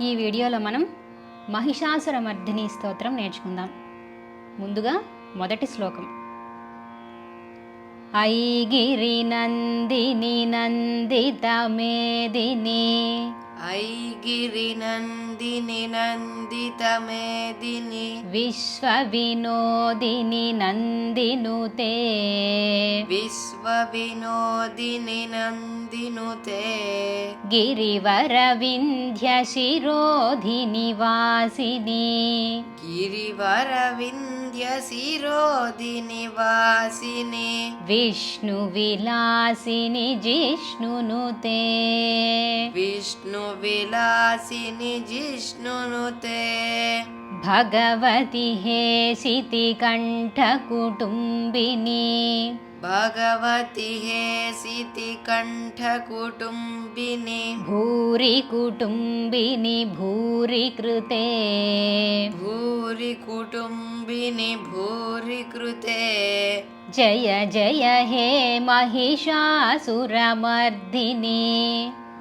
ఈ వీడియోలో మనం మహిషాసురమర్దిని స్తోత్రం నేర్చుకుందాం. ముందుగా మొదటి శ్లోకం. ఐగిరి నందిని నందిత మేదిని ఐగిరి నందిని నందిత మేదిని విశ్వ వినోదిని నందినుతే విశ్వ వినోదిని నందినుతే గిరివర వింధ్య శిరోధిని వాసిని గిరివర వింధ్య శిరోధిని వాసిని విష్ణు విలాసిని జిష్ణునుతే విష్ణు విలాసిని జిష్ణునుతే భగవతి హేసితి కంఠ కుటుంబిని భగవతి హేసితి కంఠ కుటుంబిని భూరి కుటుంబిని భూరి కృతే భూరి కుటుంబిని భూరి కృతే జయ జయ హే మహిషాసురమర్దిని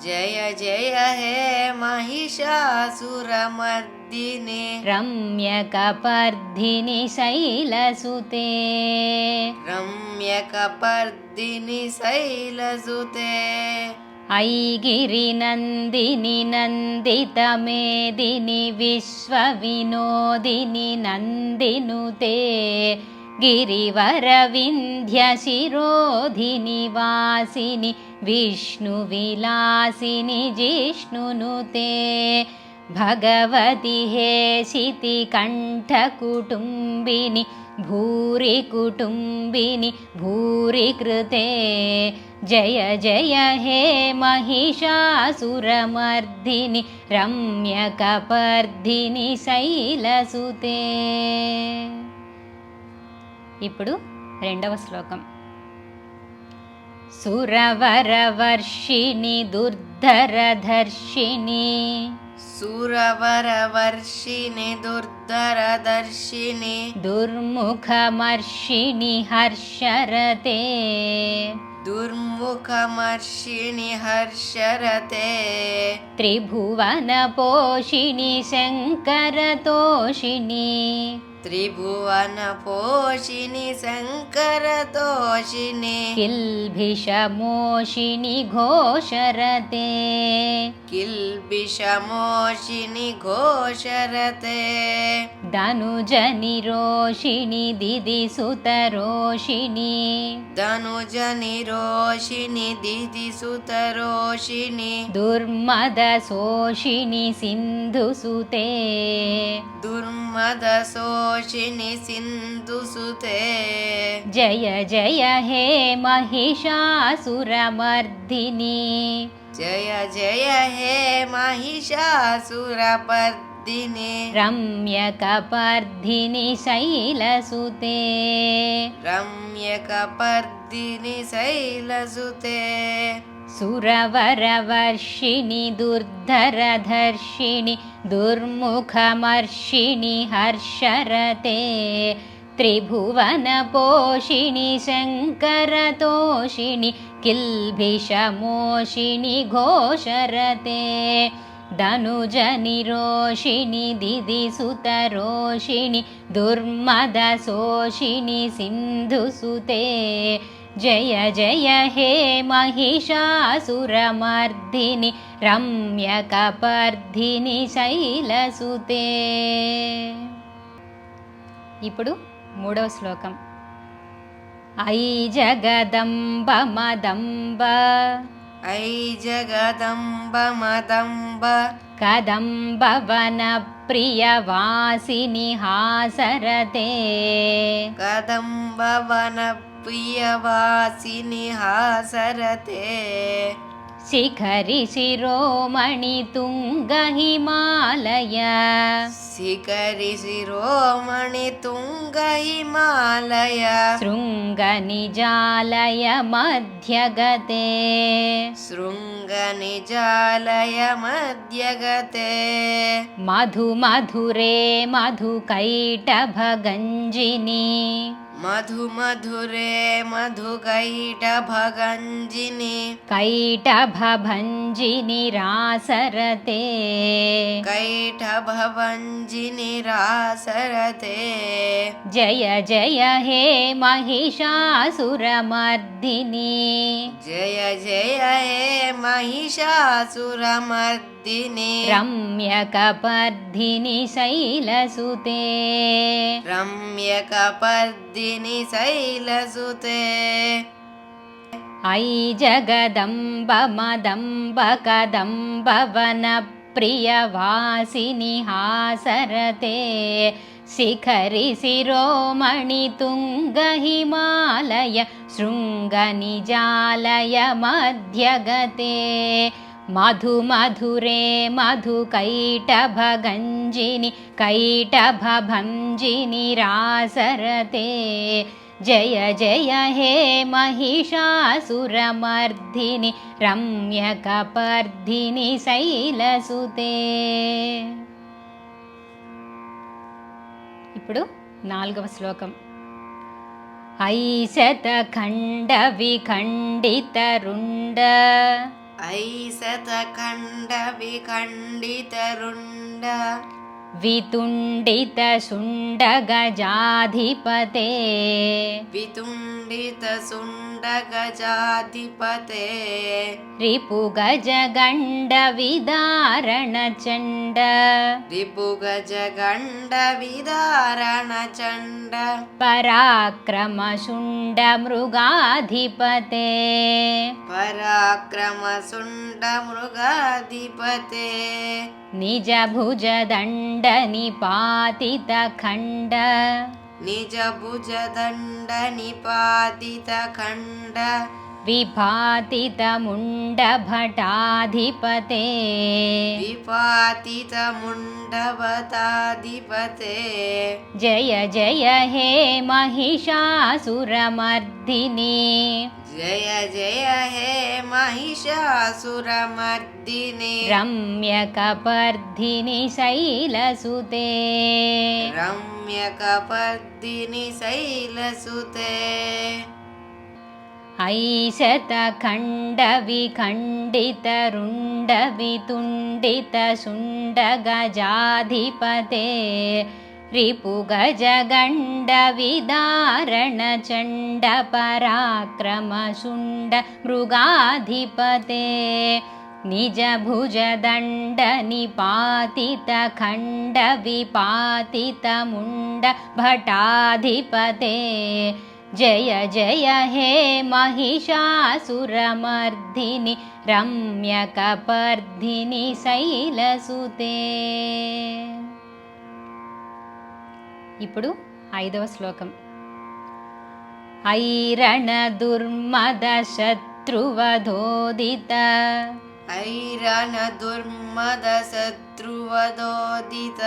జయ జయ హే మహిషాసురమర్దిని రమ్యకపర్ధిని శైలసుతే రమ్యకపర్దిని శైలసుతే ఐగిరి నందిని నందిత మేదిని విశ్వ వినోదిని నందినుతే గిరివర వింధ్య శిరోధిని వాసిని విష్ణు విలాసిని జిష్ణునుతే భగవతి హేసితి కంఠ కుటుంబిని భూరి కుటుంబిని భూరి కృతే జయ జయ హే మహిషాసురమర్దిని రమ్యకపర్ధిని శైలసుతే. ఇప్పుడు రెండవ శ్లోకం. సురవరవర్షిణి దుర్ధరధర్షిణి సురవరవర్షిణి దుర్ధరధర్షిణి దుర్ముఖమర్షిణి హర్షరతే దుర్ముఖమర్షిణి హర్షరతే త్రిభువన పోషిణి శంకరతోషిణి త్రిభువన పోషిణి శంకరతోషిణి కిల్భిషమోషిణి ఘోషరతే కిల్బిషమోషిణి ఘోషరతే ధనుజనిరోషిణి దిదిసుతరోషిణి ధనుజనిరోషిణి దిదిసుతరోషిణి దుర్మదశోషిణి సింధుసుతే దుర్మదశోషిణి సింధుసుతే జయ జయ హే మహిషాసురమర్దిని జయ జయ హే మహిషాసురమర్దిని రమ్యకపర్ధిని శైలసుతే రమ్యకపర్దిని శైలసుతే సురవరవర్షిణి దుర్ధరధర్షిణి దుర్ముఖమర్షిణి హర్షరతే త్రిభువన పోషిణి శంకరతోషిణి కిల్భిషమోషిణి ఘోషరతే ధనుజనిరోషిణి దిదిసుతరోషిణి దుర్మదశోషిణి సింధుసుతే జయ జయ హే మహిషాసురమర్దిని రమ్యకపర్ధిని శైలసుతే. ఇప్పుడు మూడవ శ్లోకం. ఐ జగదంబ మదంబ ఐ జగదంబ మదంబ కదంబవన ప్రియవాసిని హాసరతే కదంబవన ప్రియవాసిని హాసరతే శిఖరి శిరోమణి తుంగ హిమాలయ శిఖరి శిరోమణి తుంగ హిమాలయ శృంగ నిజాలయ మధ్యగతే శృంగ నిజాలయ మధ్యగతే మధు మధురే మధు కైటభగంజిని मधु मधुरे मधुकैटभगञ्जिनि कैटभभञ्जिनि रासरते कैटभभञ्जिनि रासरते जय जय हे महिषासुरमर्दिनि जय जय हे महिषासुरमर्दिनि रम्यकपर्दिनि शैलसुते रम्यकपर्दिनि शैलसुते अयि जगदम्ब मदम्ब कदम्ब वनप्रियवासिनि हासरते शिखरि शिरोमणि तुङ्ग हिमालय शृङ्गनिजालय मध्यगते मधु मधुरे मधुकैटभगञ्जिनि कैटभभञ्जिनि रासरते जय जय हे महिषासुरमर्दिनि रम्यकपर्दिनि शैलसुते. ఇప్పుడు 4వ శ్లోకం. ऐशतखण्ड विखण्डितरुण्ड ऐशतखण्ड विखण्डितरुण्ड वितुण्डितशुण्ड गजाधिपते वितुण्डितशुण्ड गजाधिपते रिपुगजगण्ड विदारणचण्ड रिपुगजगण्ड विदारणचण्ड पराक्रमशुण्ड मृगाधिपते पराक्रमशुण्ड मृगाधिपते निजभुजदण्ड निपातितखण्ड निजभुजदण्ड निपातितखण्ड विपातितमुण्ड भटाधिपते विपातितमुण्ड भटाधिपते जय जय हे महिषासुरमर्दिनि जय जय हे महिषासुरमर्दिनि रम्यकपर्दिनि शैलसुते रम्यकपर्दिनि शैलसुते ऐशतखण्ड विखण्डितरुण्ड वितुण्डितशुण्ड गजाधिपते रिपुगजगण्ड विदारणचण्ड पराक्रमशुण्ड मृगाधिपते निजभुजदण्ड निपातितखण्ड विपातितमुण्ड भटाधिपते जय जय हे महिषासुरमर्दिनि रम्यकपर्दिनि शैलसुते. ఇప్పుడు 5వ శ్లోకం. ऐरणदुर्मद शत्रुवधोदित ऐरणदुर्मद शत्रुवधोदित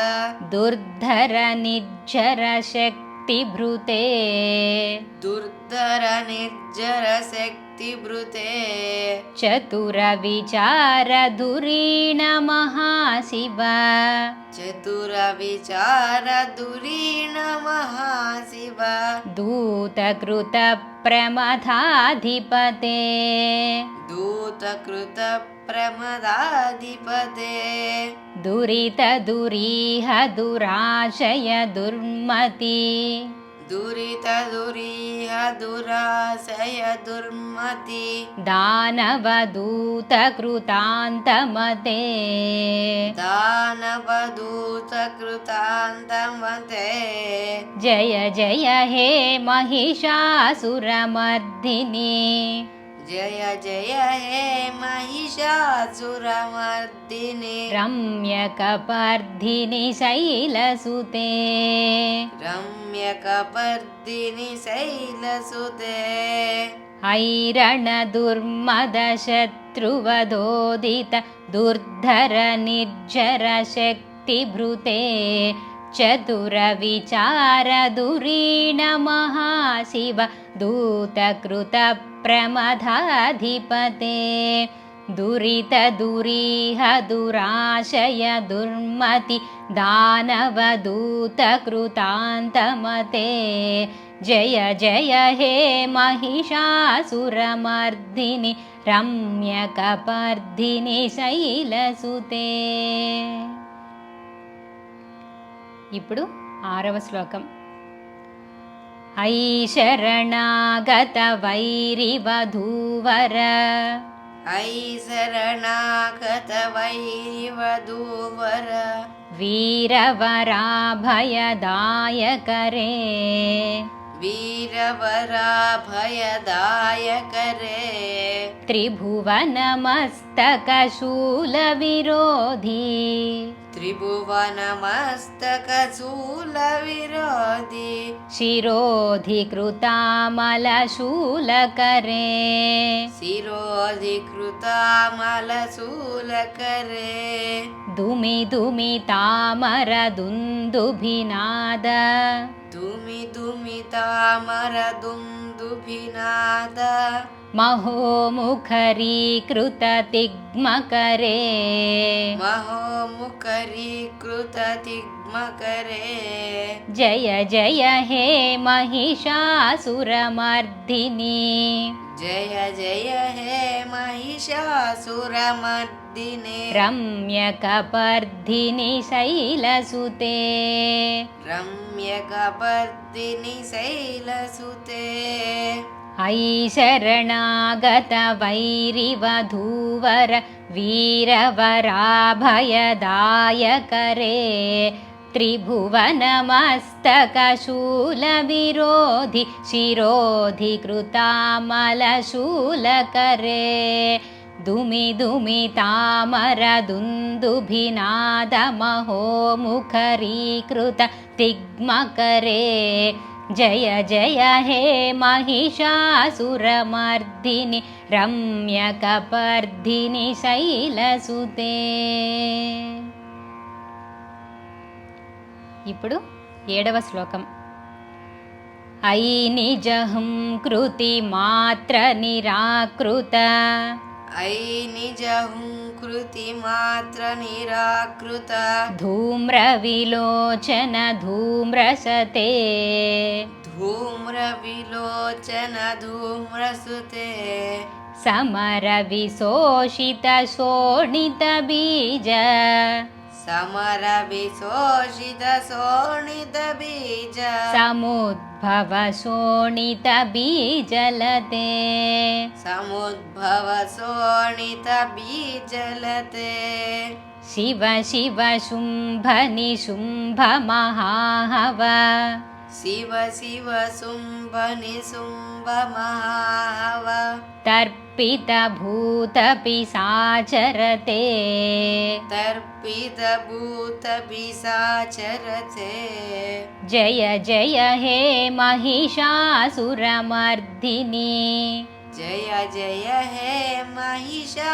दुर्धर निर्झर शक्तिभृते दुर्धर निर्जर शक्तिभृते चतुरविचारधुरीण महाशिव चतुरविचारधुरीण महाशिव दूतकृतप्रमथाधिपते दूतकृतप्रमदाधिपते दुरितदुरीह दुराशय दुर्मति दुरितदुरीह दुराशय दुर्मति दानवदूतकृतान्तमते दानवदूतकृतान्तमते जय जय हे महिषासुरमर्दिनि जय जय हे महिषासुरमर्दिनि रम्यकपर्दिनि शैलसुते रम्यकपर्दिनि शैलसुते ऐरणदुर्मद शत्रुवधोदित दुर्धर निर्झर शक्तिभृते चतुरविचारधुरीण महाशिव दूतकृतप्रमथाधिपते दुरितदुरीह दुराशय दुर्मति दानवदूतकृतान्तमते जय जय हे महिषासुरमर्दिनि रम्यकपर्दिनि शैलसुते. ఇప్పుడు 6వ శ్లోకం. ऐ शरणागत वैरिवधूवर ऐ शरणागत वैरिवधूवर वीरवराभयदायकरे वीरवराभयदायकरे त्रिभुवनमस्तकशूलविरोधी त्रिभुवनमस्तकशूलविरोधी शिरोधिकृतामलशूलकरे शिरोधिकृतामलशूलकरे दुमि दुमि तामरदुन्दुभिनाद दुमि दुमि तामरदुन्दुभिनाद महोमुखरीकृततिग्मकरे महोमुखरीकृततिग्मकरे जय जय हे महिषासुरमर्दिनि जय जय हे महिषासुरमर्दिनि रम्यकपर्दिनि शैलसुते रम्यकपर्दिनि शैलसुते ऐ शरणागत वैरिवधूवर वीरवराभयदायकरे त्रिभुवनमस्तकशूलविरोधि शिरोधिकृतामलशूलकरे दुमि दुमि तामरदुन्दुभिनादमहोमुखरीकृततिग्मकरे जय जय हे महिषासुरमर्दिनि रम्यकपर्दिनि शैलसुते. ఇప్పుడు 7వ శ్లోకం. ऐ निजहं कृति मात्र निराकृत ऐ निजहुं कृति मात्र निराकृत धूम्रविलोचन धूम्रसते धूम्रविलोचन धूम्रसुते समरविशोषित शोणितबीज समरविशोषित शोणितबीज समुद्भव शोणितबीजलते समुद्भव शोणितबीजलते शिव शिव शुम्भ निशुम्भ महाहव शिव शिव शुम्भ निशुम्भ महाहव तर्पितभूतपिशाचरते तर्पितभूतपिशाचरते जय जय हे महिषासुरमर्दिनि जय जय हे महिषासुरमर्दिनि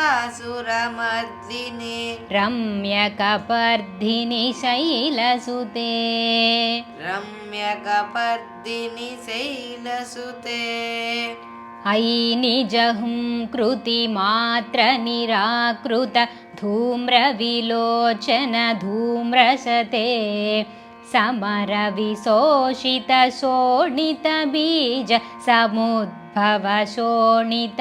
रम्यकपर्दिनि शैलसुते रम्यकपर्दिनि शैलसुते ऐ निजहुं कृति मात्र निराकृत धूम्रविलोचन धूम्रसते समरविशोषित शोणितबीज समुद्भव शोणितबीजलते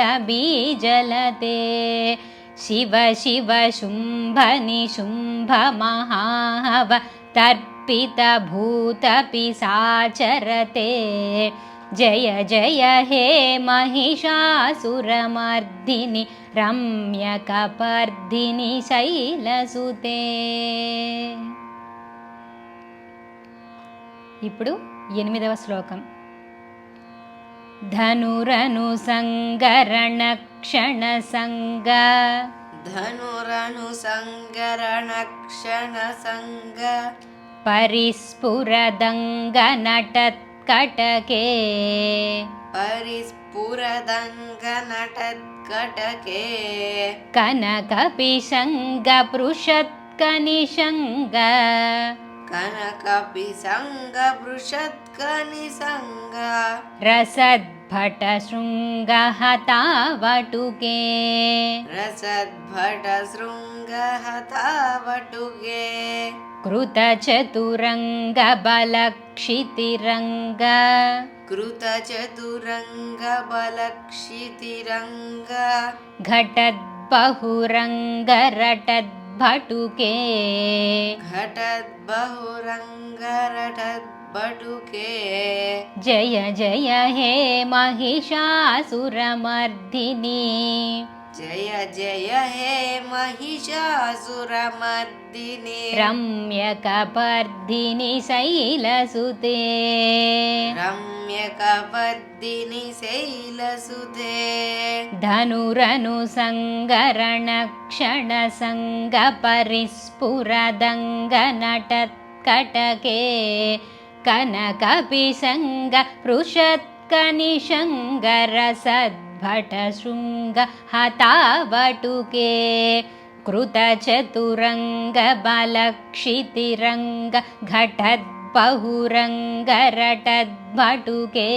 शिव शिव शुम्भ निशुम्भ महाहव तर्पितभूतपिशाचरते जय जय हे महिषासुरमर्दिनि रम्यकपर्दिनि शैलसुते. ఇప్పుడు 8వ శ్లోకం. धनुरनुसङ्गरणक्षणसङ्ग धनुरनुसङ्गरणक्षणसङ्ग परिस्फुरदङ्गनटत्कटके परिस्फुरदङ्गनटत्कटके कनकपिशङ्गपृषत्कनिशङ्ग कनकपिशङ्गपृषत्कनिशङ्ग रसद्भटशृङ्गहतावटुके रसद्भटशृङ्गहतावटुके कृतचतुरङ्ग बलक्षितिरङ्ग कृतचतुरङ्ग बलक्षितिरङ्ग घटद्बहुरङ्ग रटद्भटुके घटद्बहुरङ्ग रटद्भटुके जय जय हे महिषासुरमर्दिनी जय जय हे महिषासुरमर्दिनी रम्यकपर्दिनि शैलसुते रम्यकपर्दिनि शैलसुते धनुरनुसङ्गरणक्षणसङ्गपरिस्फुरदङ्गनटत्कटके कनकपिशङ्ग पृषत्कनिशङ्गरसद्भटशृङ्ग हतावटुके कृतचतुरङ्ग बलक्षितिरङ्ग घटद्बहुरङ्ग रटद्भटुके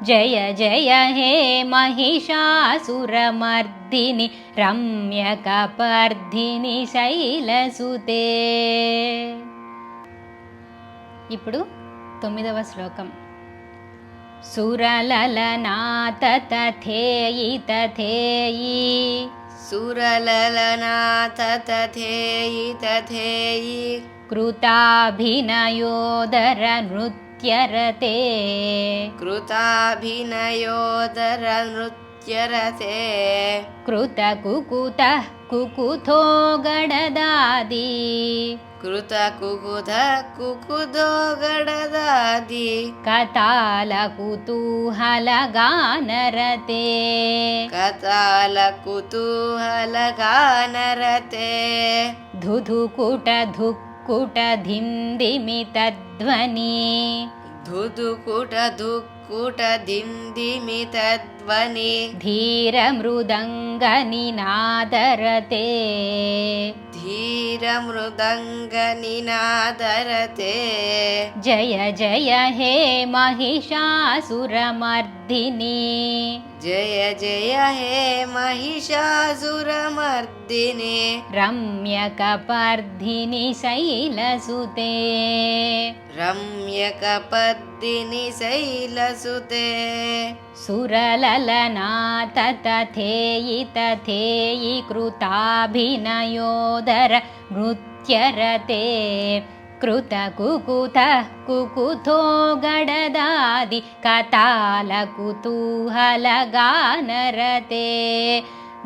जय जय हे महिषासुरमर्दिनि रम्यकपर्दिनि शैलसुते. ఇప్పుడు 9వ శ్లోకం. సురలలనాథ తథేయి తథేయి सुरललनाथ तथेयि तथेयि कृताभिनयोदर नृत्यरते कृताभिनयोदर नृत्यरते कृतकुकुतः कुकुथो गडदादि कृतकुकुध कुकुदो गडदादि कतालकुतूहलगानरते कतालकुतूहलगानरते धुधुकुटधुक्कुटधिन्दिमितध्वनि धुधुकुटधुक्कुटधिन्दिमितध्वनि धीरमृदङ्गनिनादरते धीरमृदङ्गनिनादरते जय जय हे महिषासुरमर्दिनि जय जय हे महिषासुरमर्दिनि रम्यकपर्दिनि शैलसुते रम्यकपर्दिनि शैलसुते सुरललनाथ तथेयि तथेयि कृताभिनयोदर नृत्यरते कृतकुकुतः कुकुथो गडदादि कतालकुतूहलगानरते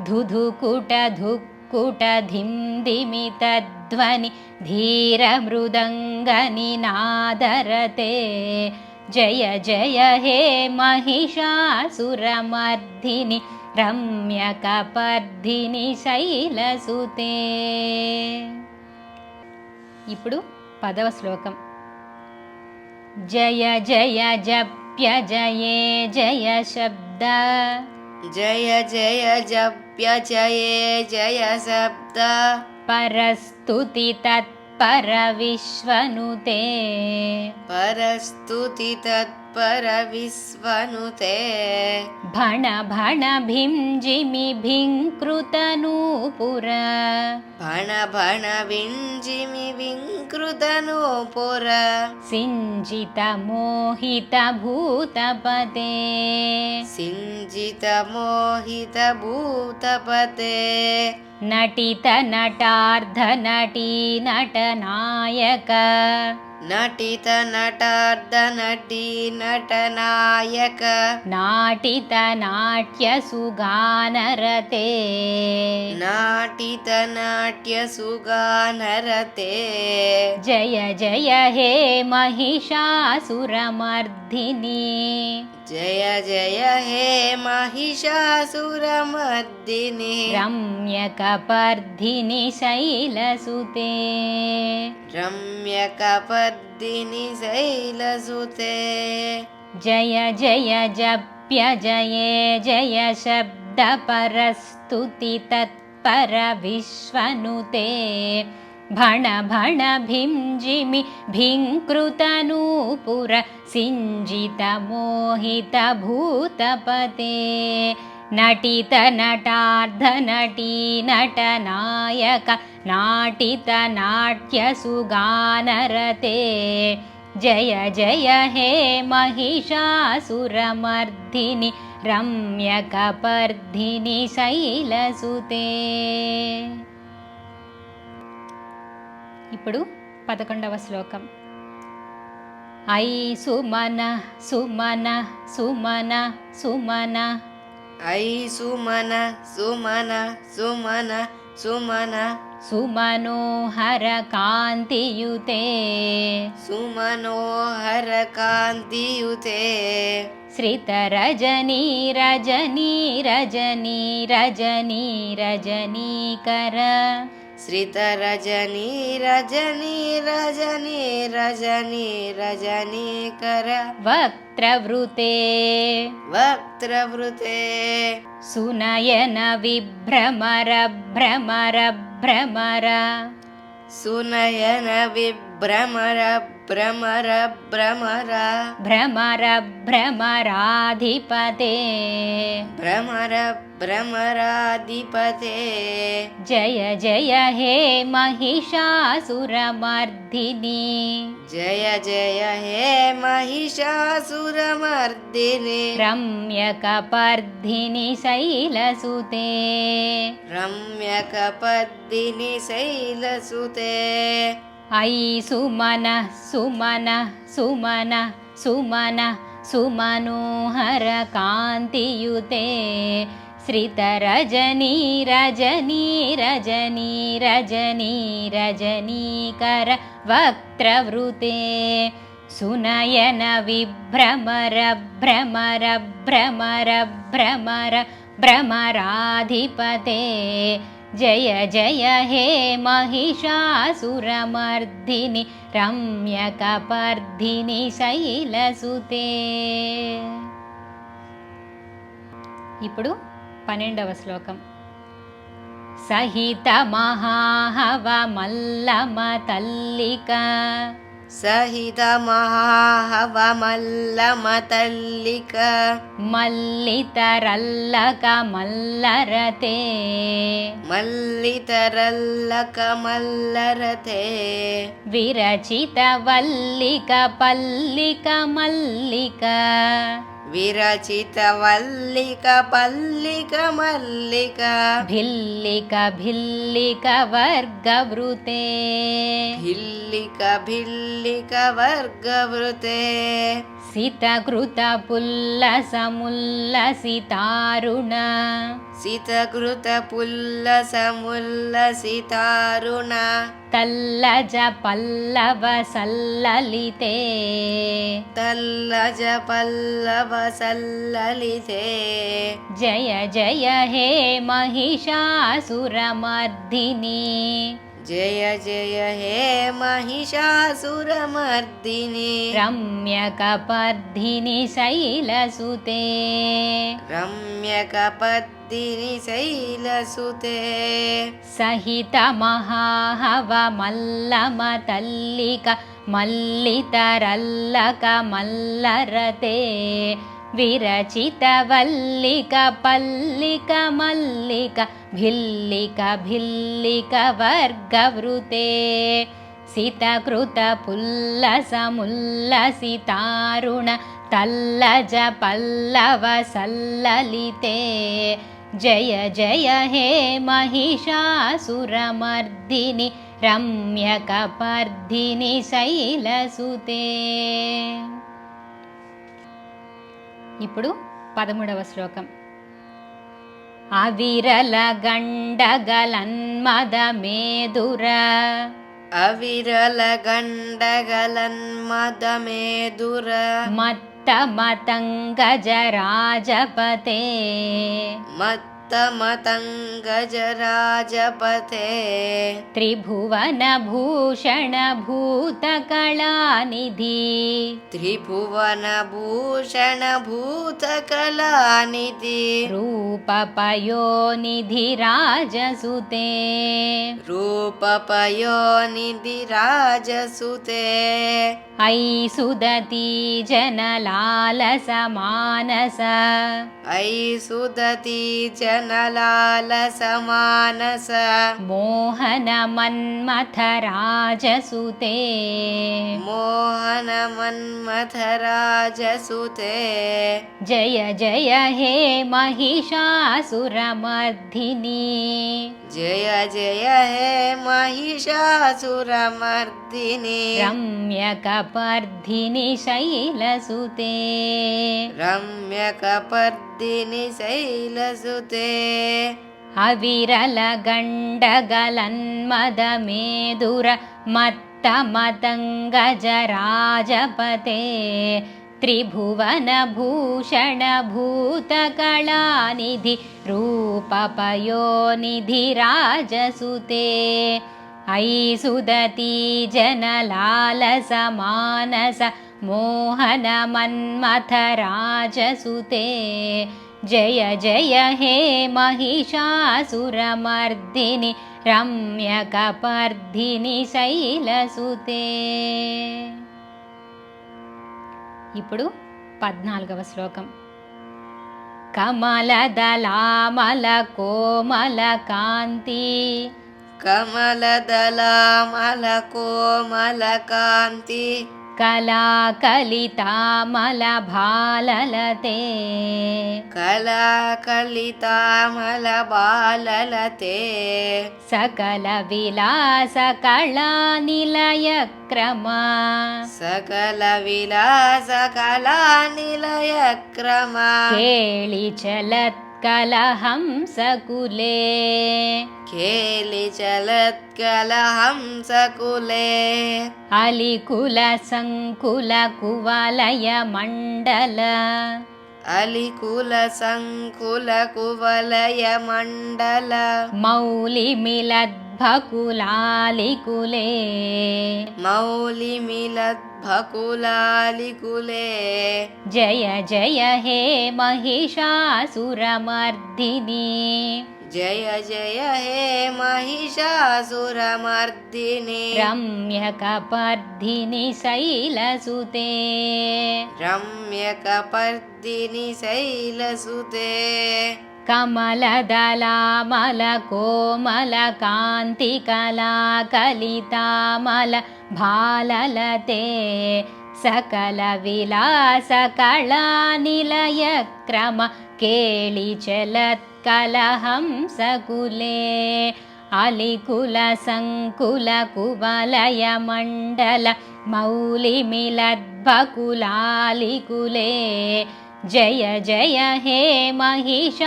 धुधुकुटधुक्कुटधिन्दिमितध्वनि धीरमृदङ्गनिनादरते जय जय हे महिषासुरमर्दिनि रम्यकपर्दिनि शैलसुते. ఇప్పుడు 10వ శ్లోకం. जय जय जप्य जये जय शब्द जय जय जप्य जये जय शब्द परस्तुति तत्पर विश्वनुते परस्तुति तत्पर विश्वनुते भण भण भिंजिमि भिङ्कृतनूपुर भण भण विञ्जिमि विङ्कृतनूपुर सिञ्जित मोहित भूतपते सिञ्जित मोहित भूतपते नटित नटार्ध नटी नटनायक नटित नटार्ध नटी नटनायक नाटित नाट्य सुगानरते नाटित नाट्य सुगानरते जय जय हे महिषासुरमर्दिनि जय जय हे महिषासुरमर्दिनि रम्यकपर्दिनि शैलसुते रम्यकपर्दिनि शैलसुते जय जय जप्य जये जय शब्द परस्तुति तत्पर विश्वनुते भण भण भिंजिमि भिङ्कृतनूपुर सिञ्जित मोहित भूतपते नटित नटार्ध नटी नटनायक नाटितनाट्यसुगानरते जय जय हे महिषासुरमर्दिनि रम्यकपर्दिनि शैलसुते. ఇప్పుడు 11వ శ్లోకం. ఐ సుమన సుమన సుమన సుమన ఐ సుమన సుమన సుమన సుమన సుమనోహర కాంతియుతే సుమనోహర కాంతియుతే శ్రితరజనీ రజనీ రజనీ రజనీ రజనీకర శ్రితరజనీ రజనీ రజనీ రజనీ రజనీకర వక్త్రవృతే వక్త్రవృతే సునయన విభ్రమర భ్రమర భ్రమర సునయన విభ్రమర భ్రమర భ్రమర భ్రమర భ్రమరాధిపతే భ్రమర భ్రమరాధిపతే జయ జయ హే महिषासुरमर्दिनि జయ జయ హే महिषासुरमर्दिनि रम्यकपर्दिनि शैलसुते रम्यकपर्दिनि शैलसुते ऐ सुमन सुमन सुमन सुमन सुमनोहर कान्तियुते श्रितरजनी रजनी रजनी रजनी रजनीकर वक्त्रवृते सुनयन विभ्रमर भ्रमर भ्रमर भ्रमर भ्रमराधिपते जय जय हे महिषासुरमर्दिनि रम्यकपर्दिनि शैलसुते. ఇప్పుడు 12వ శ్లోకం. సహిత మహాహవ మల్లమ తల్లిక సహిత మహాహవ మల్లమ తల్లిక మల్లితరల్లక మల్లరతే మల్లితరల్లక మల్లరతే విరచిత వల్లిక పల్లిక మల్లిక విరచిత వల్లిక పల్లిక మల్లిక భిల్లిక భిల్లిక వర్గవృతే భిల్లిక భిల్లిక వర్గవృతే సితకృత పుల్లసముల్లసితారుణ సితకృత పుల్లసముల్లసితారుణ తల్లజ పల్లవ సల్లలితే తల్లజ పల్లవ సల్లలితే జయ జయ హే महिषासुरमर्दिनि జయ జయ హే महिषासुरमर्दिनि रम्यकपर्दिनि शैलसुते रम्यकपर्दिनि शैलसुते सहित महाहव मल्लम तल्लिक मल्लितरल्लक मल्लरते विरचित वल्लिक पल्लिक मल्लिक भिल्लिक भिल्लिक वर्गवृते सितकृत पुल्लसमुल्लसितारुण तल्लज पल्लव सल्ललिते जय जय हे महिषासुरमर्दिनि रम्यकपर्दिनि शैलसुते. ఇప్పుడు 13వ శ్లోకం. అవిరల గండగలన్మదమేదుర అవిరల గండగలన్మదమేదుర మత్త మతంగజరాజపతే మతంగజరాజపతే త్రిభువన భూషణ భూతకళానిధి త్రిభువన భూషణ భూతకళానిధి రూపపయోనిధి రాజసుతే రూపపయోనిధి రాజసుతే ఐ సుదతి జనలాలస మానస ఐ సుదతి జన जनलालसमानस मोहन मन्मथ राजसुते मोहन मन्मथ राजसुते जय जय हे महिषासुरमर्दिनी जय जय हे महिषासुरमर्दिनी रम्यकपर्दिनि शैलसुते रम्यकपर्दिनि शैलसुते अविरलगण्डगलन्मदमेदुर मत्तमतङ्गजराजपते त्रिभुवनभूषण भूतकलानिधि रूपपयोनिधि राजसुते अयि सुदती जनलालसमानस मोहन मन्मथ राजसुते जय जय हे महिषासुरमर्दिनि రమ్యకపర్ధిని శైలసుతే. ఇప్పుడు 14వ శ్లోకం. కమలదలామల కోమల కాంతి కమలదలామల కోమల కాంతి కళాకలితామల భాలలతే కళాకలితామల బాలలతే సకల విలాస కళా నిలయ క్రమ సకల విలాస కళా నిలయ క్రమ కేళి చలత్ కలహంసకులే కేలి చలత్కలహంసకులే అలికుల సంకుల కువలయ మండల అలికుల సంకుల కువలయ మండల మౌలిమిలద్భకులాలికులే మౌలిమిలద్భకులాలికులే జయ జయ హే మహిషాసురమర్దిని జయ జయ హే మహిషాసురమర్దిని రమ్యకపర్ధిని శైలసుతే రమ్యకపర్దిని శైలసుతే కమలదలామల కోమల కాంతి కళాకలితామల భాలలతే సకల విలాస కళా నిలయ క్రమ కేళి చలత్ కలహంసకులే అలికుల సంకుల కువలయ మండల మౌలిమిలద్భకులాలికులే జయ జయ హే మహిషాసురమర్దిని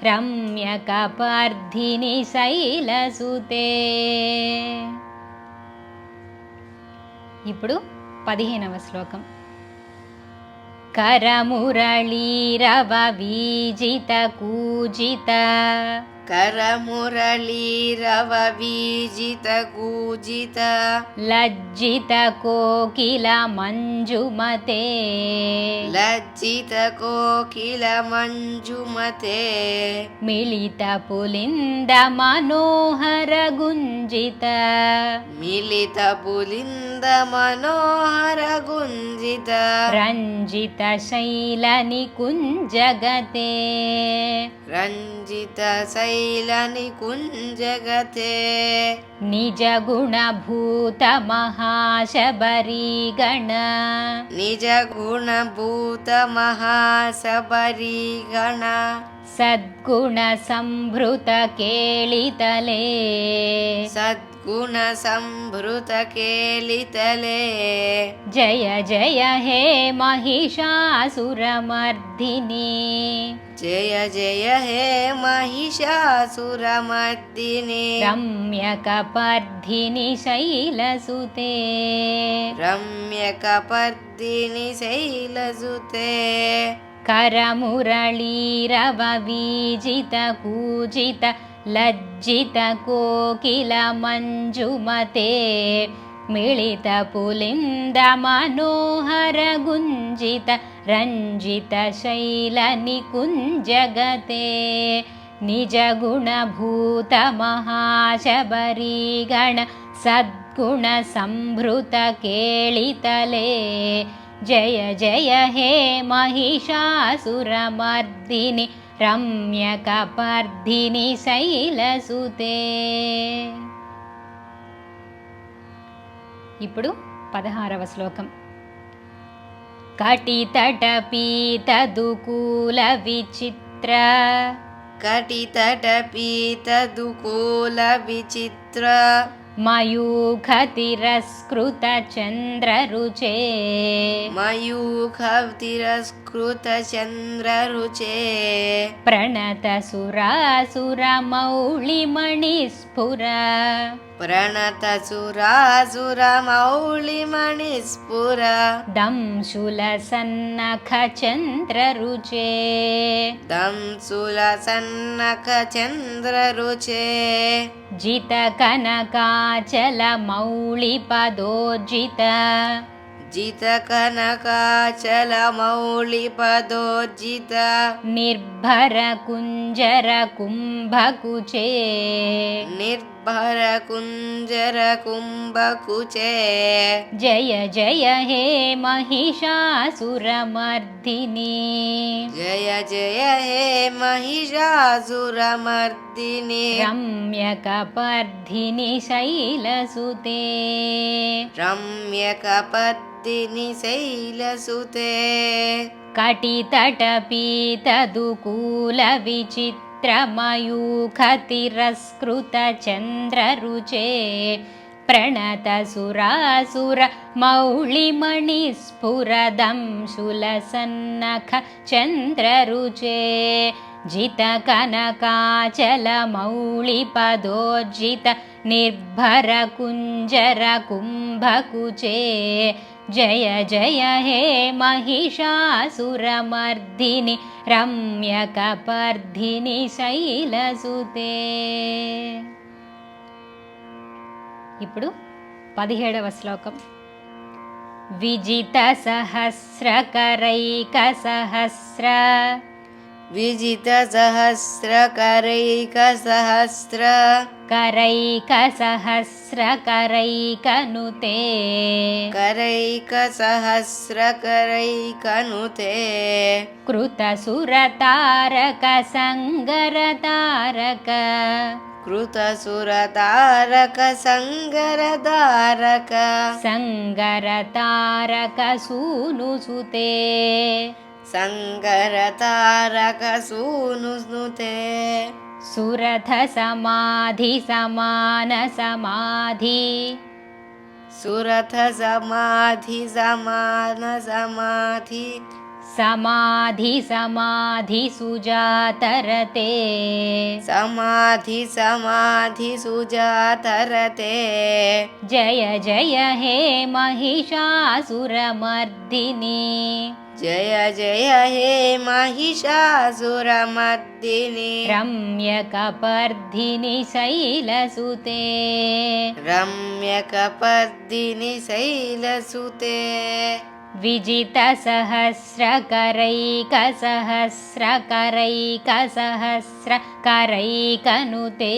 రమ్యకపర్ధిని శైలసుతే. ఇప్పుడు 15వ శ్లోకం. కరమురళీరవ వీజిత కూజిత కరమురళీరవ వీజిత కూజిత లజ్జిత కోకిల మంజుమతే లజ్జిత కోకిల మంజుమతే మిళిత పులింద మనోహర గుంజిత మిళిత పులింద మనోహర గుంజిత రంజిత శైల నికుంజగతే రంజిత శైల నికుంజగతే నిజ గుణభూత మహాశబరీగణ నిజ గుణభూత మహాశబరీగణ సద్గుణ సంభృత కేళితలే సద్గుణ సంభృత కేళితలే జయ జయ హే మహిషాసురమర్దిని జయ జయ హే మహిషాసురమర్దిని రమ్యకపర్ధిని శైలసుతే రమ్యకపర్దిని శైలసుతే కరమురళీరవ వీజిత కూజిత లజ్జిత కోకిల మంజుమతే మిళిత పులింద మనోహర గుంజిత రంజిత శైల నికుంజగతే నిజ గుణభూత మహాశబరీగణ సద్గుణ సంభృత కేళితలే जय जय हे महिषासुरमर्दिनि रम्यकपर्दिनि శైలసుతే. ఇప్పుడు 16వ శ్లోకం. కటితటపీతదుకూల విచిత్ర కటితటపీతదుకూల విచిత్ర మయూఖతిరస్కృత చంద్రరుచే మయూఖతిరస్కృత చంద్రరుచే ప్రణత సురాసురమౌళిమణిస్ఫుర ప్రణత సురాసురమౌళిమణిస్ఫుర దంశుల సన్నఖ చంద్రరుచే దంశుల సన్నఖ చంద్రరుచే జిత కనకాచల మౌళిపదోర్జిత జిత కనకాచల మౌళిపదోర్జిత నిర్భర కుంజర కుంభకుచే నిర్భర కుంజర కుంభకుచే. జయ జయ హే महिषासुरमर्दिनि జయ జయ హే महिषासुरमर्दिनि रम्यकपर्दिनि शैलसुते रम्यकपर्दिनि शैलसुते कटितटपीतदुकूलविचित्रमयूखतिरस्कृतचन्द्ररुचे प्रणतसुरासुरमौळिमणिस्फुरदंशुलसन्नख चन्द्ररुचे जितकनकाचलमौळिपदोर्जित निर्भरकुञ्जरकुम्भकुचे. जय जय हे महिषासुरमर्दिनि रम्यकपर्दिनि శైలసుతే. ఇప్పుడు 17వ శ్లోకం. విజిత సహస్రకరైకసహస్ర విజిత సహస్రకరైకసహస్ర करैकसहस्रकरैकनुते करैकसहस्रकरैकनुते कृतसुरतारकसङ्गरतारक कृतसुरतारकसङ्गरतारक सङ्गरतारकसूनुसुते सङ्गरतारकसूनुसुते सुरथसमाधिसमानसमाधि सुरथसमाधिसमानसमाधि समाधिसमाधिसुजातरते समाधिसमाधिसुजातरते. जय जय हे महिषासुरमर्दिनि जय जय हे महिषासुरमर्दिनि रम्यकपर्दिनि शैलसुते रम्यकपर्दिनि शैलसुते विजितसहस्रकरैकसहस्रकरैकनुते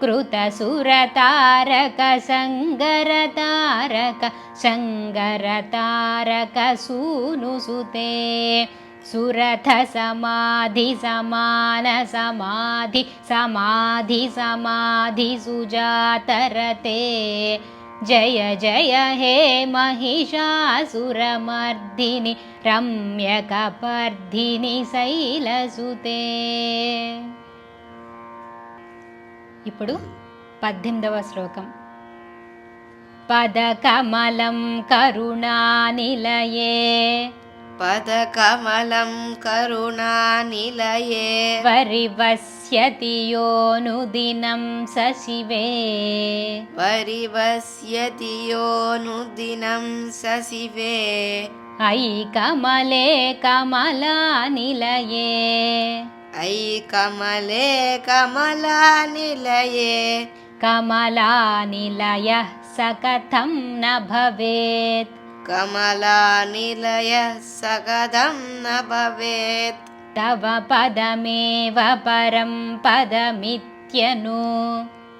कृतसुरतारकसङ्गरतारक सङ्गरतारकसूनुसुते सुरथसमाधिसमानसमाधि समाधिसमाधिसुजातरते जय जय हे महिषासुरमर्दिनि रम्यकपर्दिनि శైలసుతే. ఇప్పుడు 18వ శ్లోకం. పదకమలం కరుణానిలయే पदकमलं करुणानिलये वरिवस्यति योऽनुदिनं सशिवे वरिवस्यति योऽनुदिनं सशिवे अयि कमले कमलानिलये अयि कमले कमलानिलये कमलानिलयः स कथं न भवेत् कमलानिलयः स कथं न भवेत् तव पदमेव परं पदमित्यनु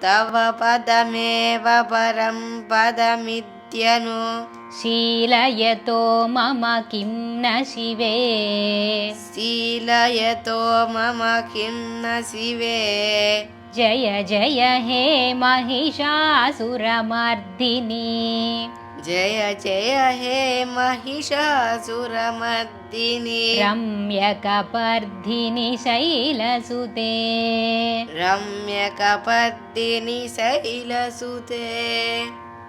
तव पदमेव परं पदमित्यनु शीलयतो मम किं न शिवे शीलयतो मम किं न शिवे जय जय हे महिषासुरमर्दिनी जय जय हे महिषासुरमर्दिनी रम्यकपर्दिनि शैलसुते रम्यकपर्दिनि शैलसुते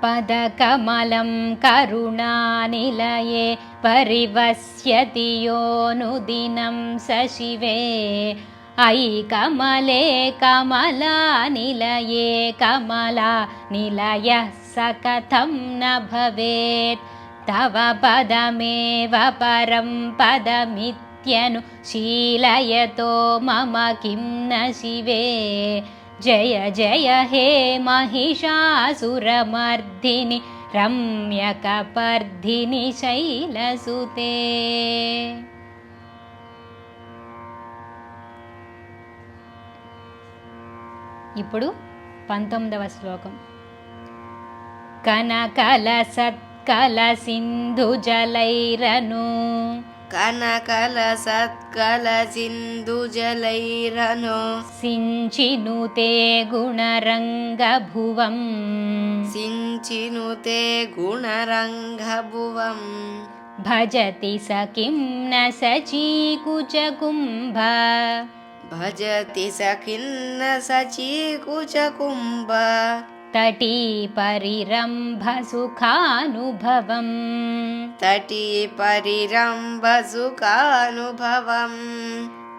पदकमलं करुणानिलये परिवस्यति योऽनुदिनं स शिवे अयि कमले कमलानिलये कमलानिलयः स कथं न भवेत् तव पदमेव परं पदमित्यनुशीलयतो मम किं न शिवे जय जय हे महिषासुरमर्दिनि रम्यकपर्दिनि शैलसुते ఇప్పుడు 19వ శ్లోకం కనకలసత్కలసింధుజలైరను कनकलसत्कलसिन्धुजलैरनु सिञ्चिनुते गुणरङ्गभुवं सिञ्चिनुते गुणरङ्गभुवं भजति स किं न सचीकुचकुम्भ भजति स खिन्न सचीकुचकुम्भ तटीपरिरम्भसुखानुभवम् तटीपरिरम्भसुखानुभवम्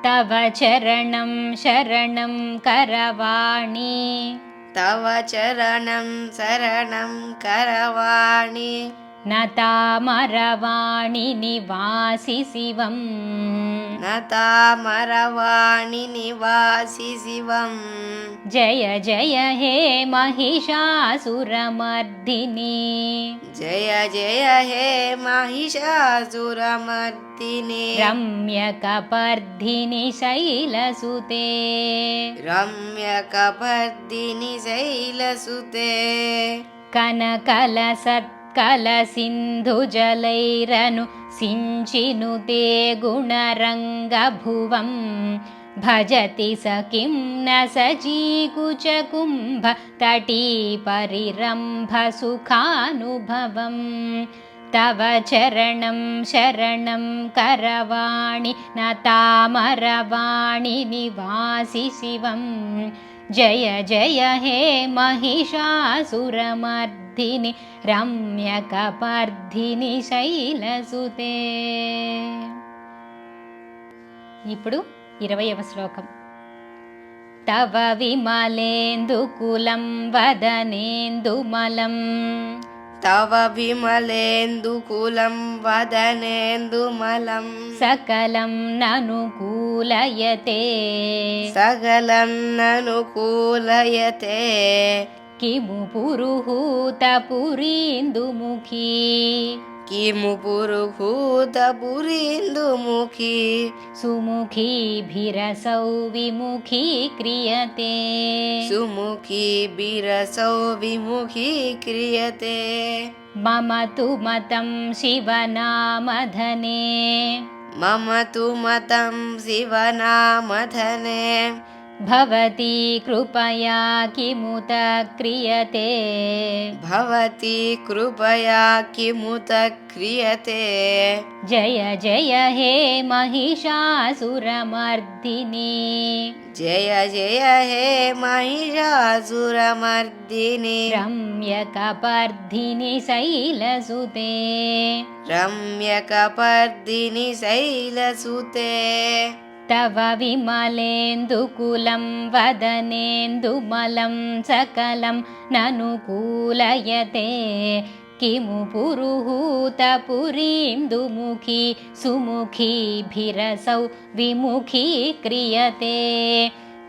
तव चरणं शरणं करवाणि तव चरणं शरणं करवाणि न तामरवाणि निवासि शिवम् न तामरवाणि निवासि शिवम् जय जय हे महिषासुरमर्दिनि जय जय हे महिषासुरमर्दिनि रम्यकपर्दिनि शैलसुते रम्यकपर्दिनि शैलसुते कनकलसत्कलसिन्धुजलैरनु सिञ्चिनुते गुणरङ्गभुवं भजति स किं न सचीकुचकुम्भ तटीपरिरम्भसुखानुभवम् तव चरणं शरणं करवाणि न तामरवाणि निवासि शिवम् जय जय हे महिषासुरमर्दिनि रम्यकपर्दिनि शैलसुते ఇప్పుడు 20వ శ్లోకం तव विमलेन्दुकुलं वदनेन्दुमलं तव विमलेन्दुकुलं वदनेन्दुमलं सकलं ननुकूलयते सकलं ननुकूलयते किमु पुरुहूतपुरीन्दुमुखी किमु पुरुहूतपुरीन्दुमुखी सुमुखीभिरसौ विमुखी क्रियते सुमुखी बिरसौ विमुखी क्रियते मम तु मतं शिवनामधने मम तु मतं शिवनामधने भवती कृपया किमुत क्रियते भवती कृपया किमुत क्रियते जय जय हे महिषासुरमर्दिनि जय जय हे महिषासुरमर्दिनि रम्यकपर्दिनि शैलसुते रम्यकपर्दिनि शैलसुते तव विमलेन्दुकुलं वदनेन्दुमलं सकलं ननुकूलयते किमु पुरुहूतपुरीन्दुमुखी सुमुखीभिरसौ विमुखी क्रियते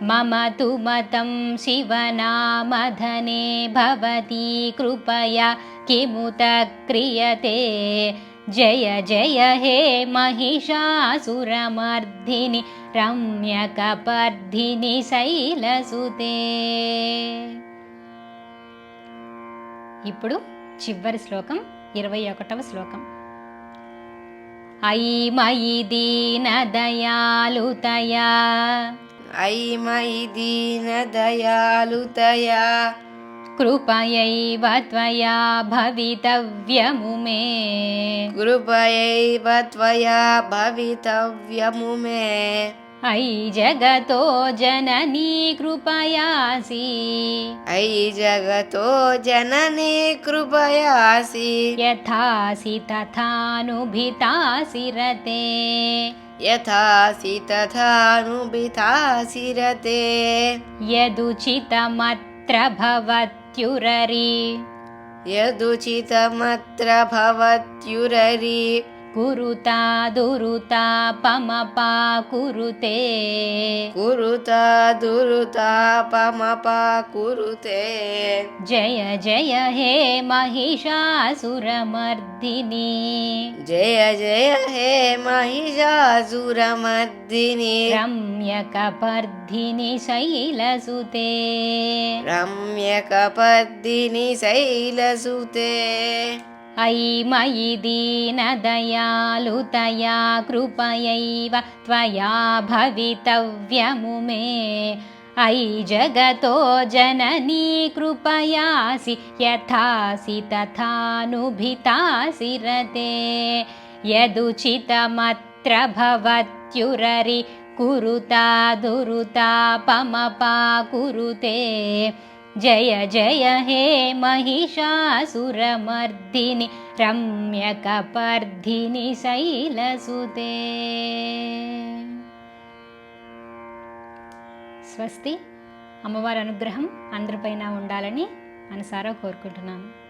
मम तु मतं शिवनामधने भवती कृपया किमुत क्रियते जय जय हे महिषासुरमर्दिनि रम्यकपर्दिनि शैलसुते ఇప్పుడు చివరి శ్లోకం 21వ శ్లోకం. అయి మయి దీనదయాళుతయా अयि मयि दीनदयालुतया కృపయైవ త్వయా భవితవ్యము మే. कृपयैव त्वया भवितव्यमु मे. అయి జగతో జననీ కృపయాసి अयि जगतो जननी कृपयासि యథాసి తథానుభితాసి రతే. यथासि तथानुभितासि रते. యదుచితమత్ర భవత్యురరి यदुचितमत्र भवत्युररि కురుతా దురుతా పమపా కురుతే. कुरुता दुरुतापमपा कुरुते. జయ జయ హే మహిషాసురమర్దిని जय जय हे महिषासुरमर्दिनि రమ్యకపర్ధిని శైలసుతే. रम्यकपर्दिनि शैलसुते. అయి మయి దీనదయాళుతయా కృపయైవ త్వయా భవితవ్యము మే. అయి జగతో జననీ కృపయాసి యథాసి తథానుభితాసి రతే. యదుచితమత్ర భవత్యురరి కురుతా దురుతాపమపా కురుతే. జయ జయ హే మహిషాసురమర్దిని రమ్యకపర్ధిని శైలసుతే. స్వస్తి. అమ్మవారి అనుగ్రహం అందరిపైన ఉండాలని మనసారా కోరుకుంటున్నాను.